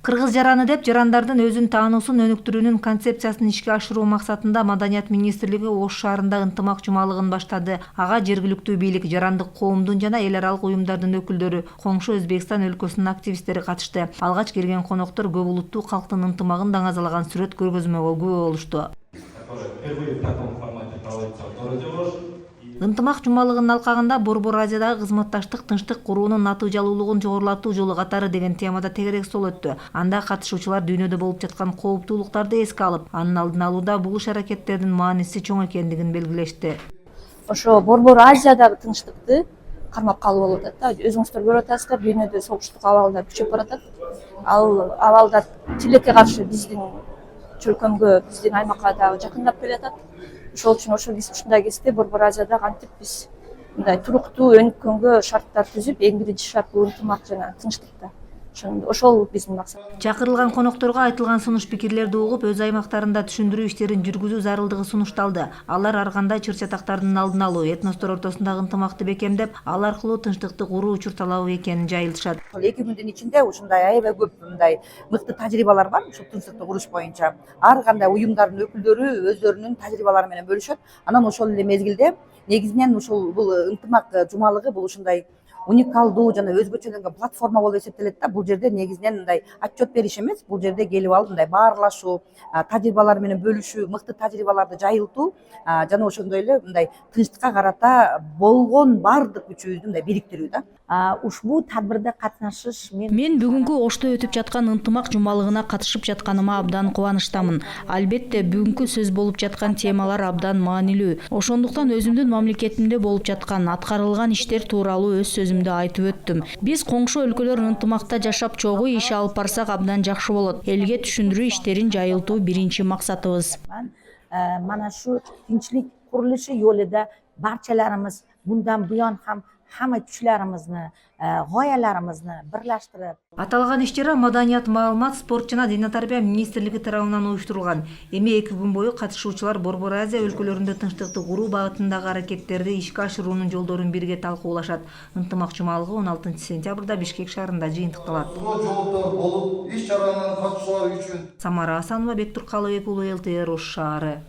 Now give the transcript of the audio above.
Кыргыз жараны деп жарандардын өзүн таануусун өнүктүрүүнүн концепциясын ишке ашыруу максатында Маданият министрлиги Ош шаарында ынтымак жумалыгын баштады. Ага жергиликтүү бийлик, жарандык коомдун жана эл аралык уюмдардын өкүлдөрү, коңшу Өзбекстан өлкөсүнүн активисттери катышты. Алгач келген коноктор көп улуттуу калктын ынтымагын даңазалаган сүрөт көргөзмөгө күбө болушту. Ынтымак жумалыгынын алкагында Борбор Азиядагы кызматташтык тынчтык куруунун натыйжалуулугун жогорулатуу жолу катары деген темада тегерек стол өттү. Анда катышуучулар дүйнөдө болуп жаткан кооптуулуктарды эске алып, анын алдын алууда бул иш-аракеттердин мааниси чоң экендигин белгилешти. Ошо Борбор Азиядагы тынчтыкты кармап калуу болуп атат да. Өзүңүздөр көрүп атасыздар, дүйнөдө согуштук абалдар күчөп баратат. Ал абалдар тилекке каршы биздин чөлкөмгө, биздин аймакка дагы жакындап келатат. Ошол үчүн ушундай кезде Борбор Азияда кантип биз мындай туруктуу өнүккөнгө шарттар түзүп, эң биринчи шарт бул ынтымак жана тынчтыкта. Ошол биздин максат. Чакырылган конокторго айтылган сунуш-пикирлерди угуп, өз аймактарында түшүндүрүү иштерин жүргүзүү зарылдыгы сунушталды. Алар ар кандай чыр-чатактардын алдын алуу, этностор ортосундагы ынтымакты бекемдеп, ал аркылуу тынчтыкты куруу учур талабы экенин жайылтышат. 2 күндүн ичинде ушундай аябай көп мындай мыкты тажрыйбалар бар, ушул тынчтыкты куруш боюнча. Ар кандай уюмдардын өкүлдөрү өздөрүнүн тажрыйбалары менен бөлүшөт. Анан ошол эле мезгилде негизинен ушул бул ынтымак жумалыгы бул ушундай уникалдуу жана өзгөчөлөнгөн платформа болуп эсептелет да. Бул жерде негизинен мындай отчет бериш эмес, бул жерде келип алып мындай баарлашуу, тажрыйбалар менен бөлүшүү, мыкты тажрыйбаларды жайылтуу жана ошондой эле мындай тынчтыкка карата болгон баардык күчүбүздү мындай бириктирүү да. Ушул тадбирде катнашыш Мен бүгүнкү Ошто өтүп жаткан ынтымак жумалыгына катышып жатканыма абдан кубанычтамын. Албетте, бүгүнкү сөз болуп жаткан темалар абдан маанилүү. Ошондуктан өзүмдүн мамлекетимде болуп жаткан, аткарылган иштер тууралуу өз сөзүмдө айтып өттүм. Биз коңшу өлкөлөр ынтымакта жашап чогуу иш алып барсак абдан жакшы болот. Элге түшүндүрүү иштерин жайылтуу биринчи максатыбыз. Mana shu tinchlik qurilishi yo'lida barchalarimiz bundan buyon ham hamma kuchlarimizni, g'oyalarimizni birlashtirib. Аталган иш-чара Маданият, маалымат, спорт жана дин тарбия министрлиги тарабынан уюштурулган. Эми 2 күн бою катышуучулар Борбор Азия өлкөлөрүндө тынчтыкты куруу багытындагы аракеттерди ишке ашыруунун жолдорун бирге талкуулашат. Ынтымак жумалыгы 16 сентябрда Бишкек шаарында жыйынтыкталат. Жоолдор болуп, иш-чаранын катышуулары үчүн Самара Асанова, Бектур Калыбек уулу, ЛТР Ош шаары.